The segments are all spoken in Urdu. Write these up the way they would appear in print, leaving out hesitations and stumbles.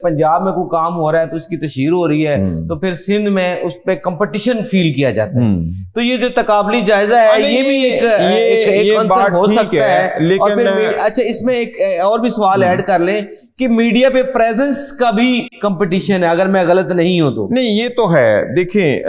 پنجاب میں کوئی کام ہو رہا ہے تو اس کی تشہیر ہو رہی ہے تو پھر سندھ میں اس پہ کمپٹیشن فیل کیا جاتا ہے. تو یہ جو تقابلی جائزہ ہے یہ بھی ایک عنصر ہو سکتا ہے. اور پھر اچھا اس میں ایک اور بھی سوال ایڈ کر لیں کہ میڈیا پہ پریزنس کا بھی کمپٹیشن ہے، اگر میں غلط نہیں ہوں تو. نہیں یہ تو ہے، دیکھیں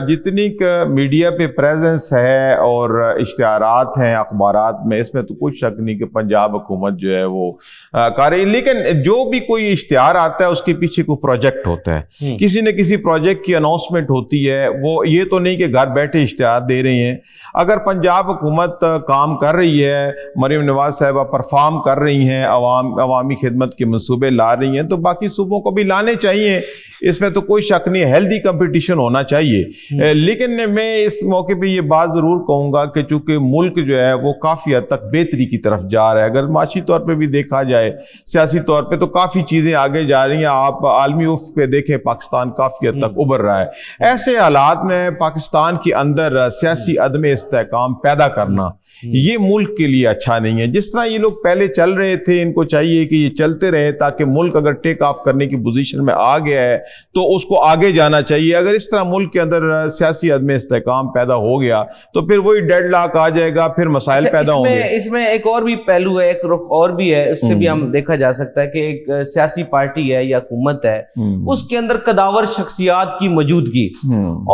جتنی میڈیا پہ پریزنس ہے اور اشتہارات ہیں اخبارات میں، اس میں تو کوئی شک نہیں کہ پنجاب حکومت جو ہے وہ کر رہی ہے. لیکن جو بھی کوئی اشتہار آتا ہے اس کے پیچھے کوئی پروجیکٹ ہوتا ہے، کسی نہ کسی پروجیکٹ کی اناؤنسمنٹ ہوتی ہے. وہ یہ تو نہیں کہ گھر بیٹھے اشتہار دے رہے ہیں. اگر پنجاب حکومت کام کر رہی ہے، مریم نواز صاحبہ پرفارم کر رہی ہیں، عوامی خدمت کے منصوبے لا رہی ہیں، تو باقی صوبوں کو بھی لانے چاہیے. اس میں تو کوئی شک نہیں، ہیلدی کمپٹیشن ہونا چاہیے. لیکن میں اس موقع پہ یہ بات ضرور کہوں گا کہ چونکہ ملک جو ہے وہ کافی حد تک بہتری کی طرف جا رہا ہے، اگر معاشی طور پہ بھی دیکھا جائے، سیاسی طور پہ تو کافی چیزیں آگے جا رہی ہیں. آپ عالمی افق پہ دیکھیں پاکستان کافی حد تک ابھر رہا ہے. ایسے حالات میں پاکستان کے اندر سیاسی عدم استحکام پیدا کرنا یہ ملک کے لیے اچھا نہیں ہے. جس طرح یہ لوگ پہلے چل رہے تھے، ان کو چاہیے کہ یہ چلتے رہے تاکہ ملک اگر ٹیک آف کرنے کی پوزیشن میں آ گیا ہے تو اس کو آگے جانا چاہیے. اگر اس طرح ملک کے اندر سیاسی عدم استحکام پیدا ہو گیا تو پھر وہی ڈیڈ لاک آ جائے گا، پھر مسائل پیدا ہوں گے. اس میں ایک اور بھی پہلو ہے، ایک رخ اور بھی ہے، اس سے بھی ہم دیکھا جا سکتا ہے کہ ایک سیاسی پارٹی ہے یا حکومت ہے، اس کے اندر قداور شخصیات کی موجودگی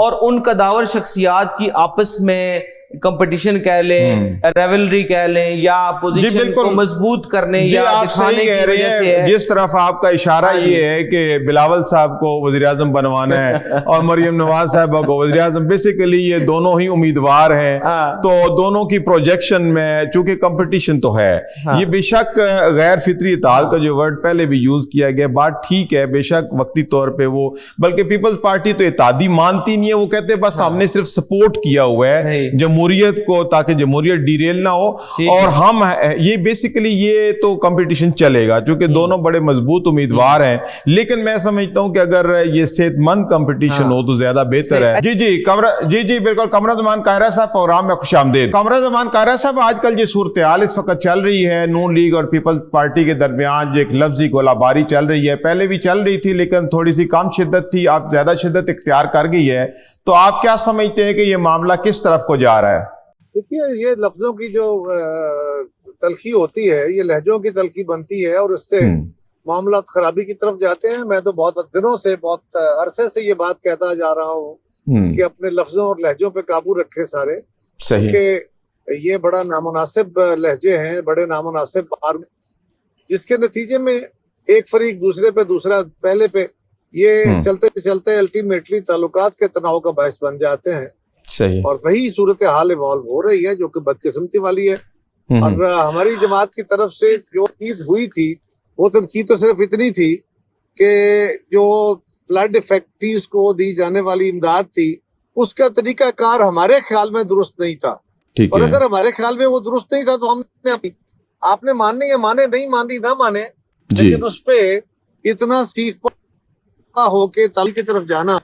اور ان قداور شخصیات کی آپس میں کمپٹیشن کہہ لیں، ریولری کہہ لیں، یا پوزیشن کو مضبوط کرنے یا دکھانے کی وجہ سے ہے. جس طرف آپ کا اشارہ یہ ہے کہ بلاول صاحب کو وزیر اعظم بنوانا ہے اور مریم نواز صاحبہ کو وزیر اعظم، بیسیکلی یہ دونوں ہی امیدوار ہیں، تو دونوں کی پروجیکشن میں چونکہ کمپٹیشن تو ہے. یہ بے شک غیر فطری اتحاد کا جو ورڈ پہلے بھی یوز کیا گیا، بات ٹھیک ہے، بے شک وقتی طور پہ وہ، بلکہ پیپلز پارٹی تو اتحادی مانتی نہیں ہے، وہ کہتے ہیں بس ہم نے صرف سپورٹ کیا ہوا ہے جمہوریت کو تاکہ جمہوریت ڈیریل نہ ہو. اور ہم یہ بیسیکلی یہ تو کمپٹیشن چلے گا چونکہ دونوں بڑے مضبوط امیدوار ہیں. لیکن میں سمجھتا ہوں کہ اگر یہ صحت مند کمپٹیشن ہو تو زیادہ بہتر ہے. جی بالکل. قمر زمان قاہرہ صاحب پروگرام میں خوش آمدید. قمر زمان قاہرہ صاحب، آج کل یہ صورتحال اس وقت چل رہی ہے، نون لیگ اور پیپلز پارٹی کے درمیان جو ایک لفظی گولہ باری چل رہی ہے، پہلے بھی چل رہی تھی لیکن تھوڑی سی کم شدت تھی، اب زیادہ شدت اختیار کر گئی ہے. تو آپ کیا سمجھتے ہیں کہ یہ معاملہ کس طرف کو جا رہا ہے؟ دیکھیے، یہ لفظوں کی جو تلخی ہوتی ہے، یہ لہجوں کی تلخی بنتی ہے اور اس سے معاملات خرابی کی طرف جاتے ہیں. میں تو بہت دنوں سے، بہت عرصے سے یہ بات کہتا جا رہا ہوں کہ اپنے لفظوں اور لہجوں پہ قابو رکھے سارے، کیونکہ یہ بڑا نامناسب لہجے ہیں، بڑے نامناسب بار، جس کے نتیجے میں ایک فریق دوسرے پہ، دوسرا پہلے پہ، یہ چلتے چلتے الٹیمیٹلی تعلقات کے تناؤ کا باعث بن جاتے ہیں. اور وہی صورتحال ایوالو ہو رہی ہے جو کہ بدقسمتی والی ہے. اور ہماری جماعت کی طرف سے جو تنقید ہوئی تھی، وہ تنقید تو صرف اتنی تھی کہ جو فلڈ افیکٹیز کو دی جانے والی امداد تھی، اس کا طریقہ کار ہمارے خیال میں درست نہیں تھا. اور اگر ہمارے خیال میں وہ درست نہیں تھا تو ہم نے، آپ نے ماننی ہے مانے، نہیں مانی نہ مانے، لیکن اس پہ اتنا سیکھ ہو کے تل کی طرف جانا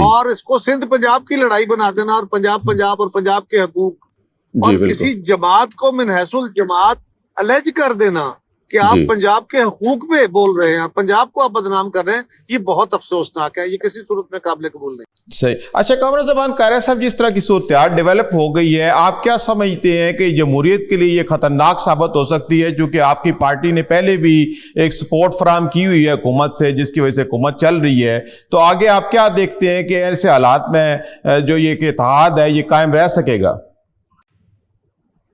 اور اس کو سندھ پنجاب کی لڑائی بنا دینا اور پنجاب اور پنجاب کے حقوق اور کسی جماعت کو من حیث الجماعت الج کر دینا کہ آپ پنجاب کے حقوق پہ بول رہے ہیں، پنجاب کو آپ بدنام کر رہے ہیں، یہ بہت افسوسناک ہے. یہ کسی صورت میں قابل قبول نہیں. صحیح. اچھا قمر زمان قاہرہ صاحب، جس طرح کی صورتحال ڈیولپ ہو گئی ہے، آپ کیا سمجھتے ہیں کہ جمہوریت کے لیے یہ خطرناک ثابت ہو سکتی ہے؟ کیونکہ آپ کی پارٹی نے پہلے بھی ایک سپورٹ فراہم کی ہوئی ہے حکومت سے، جس کی وجہ سے حکومت چل رہی ہے. تو آگے آپ کیا دیکھتے ہیں کہ ایسے حالات میں جو یہ کہ اتحاد ہے یہ قائم رہ سکے گا؟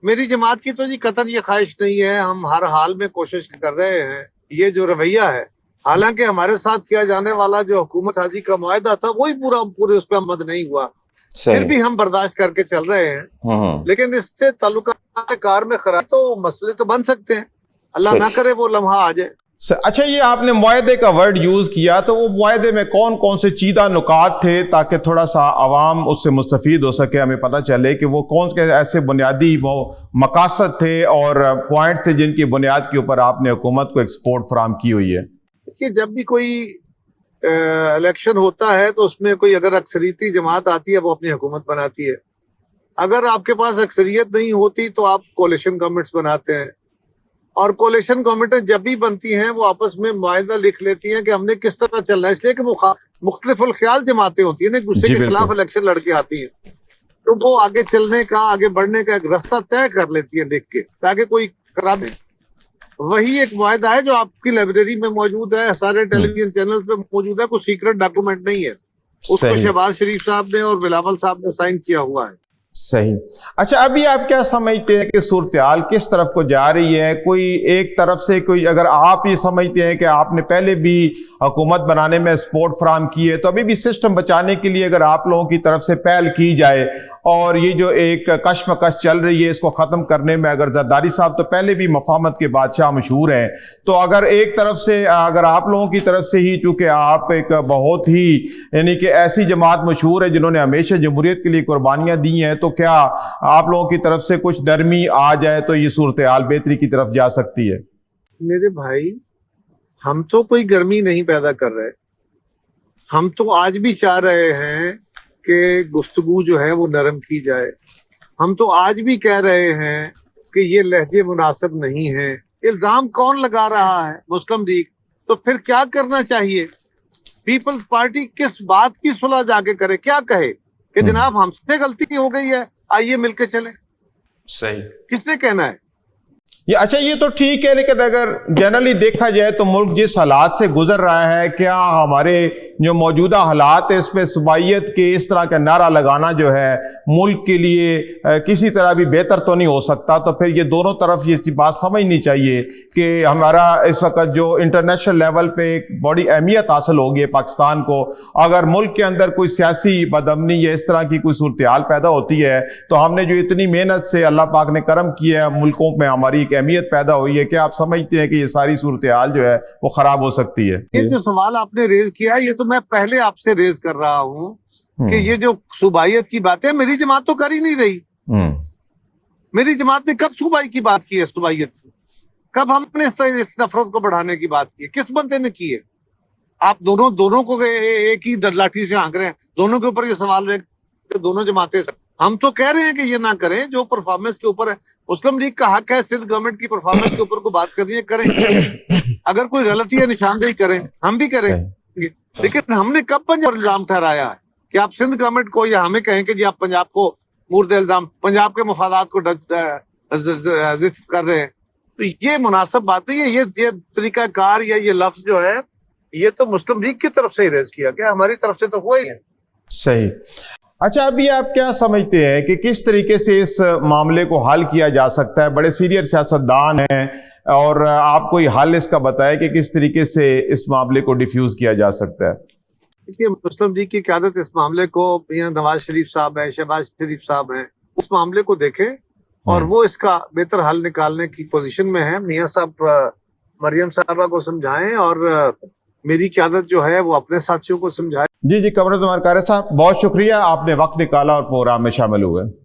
میری جماعت کی تو جی قطعاً یہ خواہش نہیں ہے. ہم ہر حال میں کوشش کر رہے ہیں. یہ جو رویہ ہے، حالانکہ ہمارے ساتھ کیا جانے والا جو حکومت سازی کا معاہدہ تھا وہی پورے اس پہ عمل نہیں ہوا، پھر بھی ہم برداشت کر کے چل رہے ہیں. لیکن اس سے تعلقات کار میں خراب تو مسئلے تو بن سکتے ہیں، اللہ نہ کرے وہ لمحہ آ جائے. اچھا، یہ آپ نے معاہدے کا ورڈ یوز کیا، تو وہ معاہدے میں کون کون سے چیدہ نکات تھے تاکہ تھوڑا سا عوام اس سے مستفید ہو سکے، ہمیں پتہ چلے کہ وہ کون سے ایسے بنیادی وہ مقاصد تھے اور پوائنٹ تھے جن کی بنیاد کے اوپر آپ نے حکومت کو ایک سپورٹ فراہم کی ہوئی ہے؟ دیکھیے، جب بھی کوئی الیکشن ہوتا ہے تو اس میں کوئی اگر اکثریتی جماعت آتی ہے وہ اپنی حکومت بناتی ہے. اگر آپ کے پاس اکثریت نہیں ہوتی تو آپ کولیشن گورنمنٹس بناتے ہیں. اور کولیشن گورنمنٹیں جب بھی بنتی ہیں وہ آپس میں معاہدہ لکھ لیتی ہیں کہ ہم نے کس طرح چلنا ہے، اس لیے کہ مختلف الخیال جماعتیں ہوتی ہیں، ایک دوسرے کے خلاف الیکشن لڑ کے آتی ہیں، تو وہ آگے چلنے کا، آگے بڑھنے کا ایک راستہ طے کر لیتی ہے لکھ کے، تاکہ کوئی خراب نہیں۔ وہی ایک معاہدہ ہے جو آپ کی لائبریری میں موجود ہے، سارے ٹیلی ویژن چینلز پہ موجود ہے، کوئی سیکرٹ ڈاکومنٹ نہیں ہے، اس کو شہباز شریف صاحب نے اور بلاول صاحب نے سائن کیا ہوا ہے۔ صحیح۔ اچھا، ابھی آپ کیا سمجھتے ہیں کہ صورتحال کس طرف کو جا رہی ہے؟ کوئی ایک طرف سے کوئی، اگر آپ یہ سمجھتے ہیں کہ آپ نے پہلے بھی حکومت بنانے میں سپورٹ فراہم کی ہے، تو ابھی بھی سسٹم بچانے کے لیے اگر آپ لوگوں کی طرف سے پہل کی جائے اور یہ جو ایک کشمکش چل رہی ہے اس کو ختم کرنے میں، اگر زرداری صاحب تو پہلے بھی مفاہمت کے بادشاہ مشہور ہیں، تو اگر ایک طرف سے، اگر آپ لوگوں کی طرف سے ہی، چونکہ آپ ایک بہت ہی یعنی کہ ایسی جماعت مشہور ہے جنہوں نے ہمیشہ جمہوریت کے لیے قربانیاں دی ہیں، تو کیا آپ لوگوں کی طرف سے کچھ نرمی آ جائے تو یہ صورتحال بہتری کی طرف جا سکتی ہے؟ میرے بھائی، ہم تو کوئی گرمی نہیں پیدا کر رہے، ہم تو آج بھی چاہ رہے ہیں کہ گفتگو جو ہے وہ نرم کی جائے، ہم تو آج بھی کہہ رہے ہیں کہ یہ لہجے مناسب نہیں ہیں۔ الزام کون لگا رہا ہے؟ مسلم لیگ۔ تو پھر کیا کرنا چاہیے؟ پیپلز پارٹی کس بات کی صلح جا کے کرے؟ کیا کہے کہ جناب ہم سے غلطی ہو گئی ہے، آئیے مل کے چلیں؟ صحیح۔ کس نے کہنا ہے؟ اچھا، یہ تو ٹھیک ہے، لیکن اگر جنرلی دیکھا جائے تو ملک جس حالات سے گزر رہا ہے، کیا ہمارے جو موجودہ حالات ہے اس پہ صوبائیت کے اس طرح کا نعرہ لگانا جو ہے ملک کے لیے کسی طرح بھی بہتر تو نہیں ہو سکتا؟ تو پھر یہ دونوں طرف یہ بات سمجھنی چاہیے کہ ہمارا اس وقت جو انٹرنیشنل لیول پہ ایک بڑی اہمیت حاصل ہوگی پاکستان کو، اگر ملک کے اندر کوئی سیاسی بدامنی یا اس طرح کی کوئی صورتحال پیدا ہوتی ہے تو ہم نے جو اتنی محنت سے اللہ پاک نے کرم کیا ہے، ملکوں میں ہماری ایک اہمیت پیدا ہوئی ہے، کیا آپ سمجھتے ہیں کہ یہ ساری صورتحال جو ہے وہ خراب ہو سکتی ہے؟ یہ جو سوال آپ نے ریز کیا، یہ تو میں پہلے آپ سے ریز کر رہا ہوں کہ یہ جو صوبائیت کی بات ہے، میری جماعت تو کر ہی نہیں رہی۔ میری جماعت نے کب صوبائی کی بات کی ہے؟ صوبائیت کی کب ہم نے اس نفرت کو بڑھانے کی بات کی ہے؟ کس بندے نے کی ہے؟ آپ دونوں کو ایک ہی لاٹھی سے ہانک رہے ہیں، دونوں کے اوپر یہ سوال رہے کہ دونوں جماعتیں۔ ہم تو کہہ رہے ہیں کہ یہ نہ کریں، جو پرفارمنس کے اوپر ہے، مسلم لیگ کا حق ہے سندھ گورنمنٹ کی پرفارمنس کے اوپر کو بات کرنی ہے، کریں، اگر کوئی غلطی ہے نشاندہی کریں، ہم بھی کریں، لیکن ہم نے کب پنجاب الزام ٹھہرایا ہے کہ آپ سندھ گورنمنٹ کو یا ہمیں کہیں کہ جی آپ پنجاب کو مورد الزام، پنجاب کے مفادات کو ذکر کر رہے ہیں؟ تو یہ مناسب بات نہیں ہے۔ یہ طریقہ کار یا یہ لفظ جو ہے یہ تو مسلم لیگ کی طرف سے ہی ریز کیا گیا، ہماری طرف سے تو ہوا ہی ہے۔ صحیح۔ اچھا، ابھی آپ کیا سمجھتے ہیں کہ کس طریقے سے اس معاملے کو حل کیا جا سکتا ہے؟ بڑے سینئر سیاستدان ہیں اور آپ کوئی حل اس کا بتائیں کہ کس طریقے سے اس معاملے کو ڈیفیوز کیا جا سکتا ہے؟ دیکھیے، مسلم لیگ کی قیادت اس معاملے کو، یہاں نواز شریف صاحب ہیں، شہباز شریف صاحب ہیں، اس معاملے کو دیکھیں اور وہ اس کا بہتر حل نکالنے کی پوزیشن میں ہیں۔ میاں صاحب مریم صاحبہ کو سمجھائیں اور میری قیادت جو ہے وہ اپنے ساتھیوں کو سمجھائے۔ جی قمر الزمان قاری صاحب، بہت شکریہ، آپ نے وقت نکالا اور پروگرام میں شامل ہوئے۔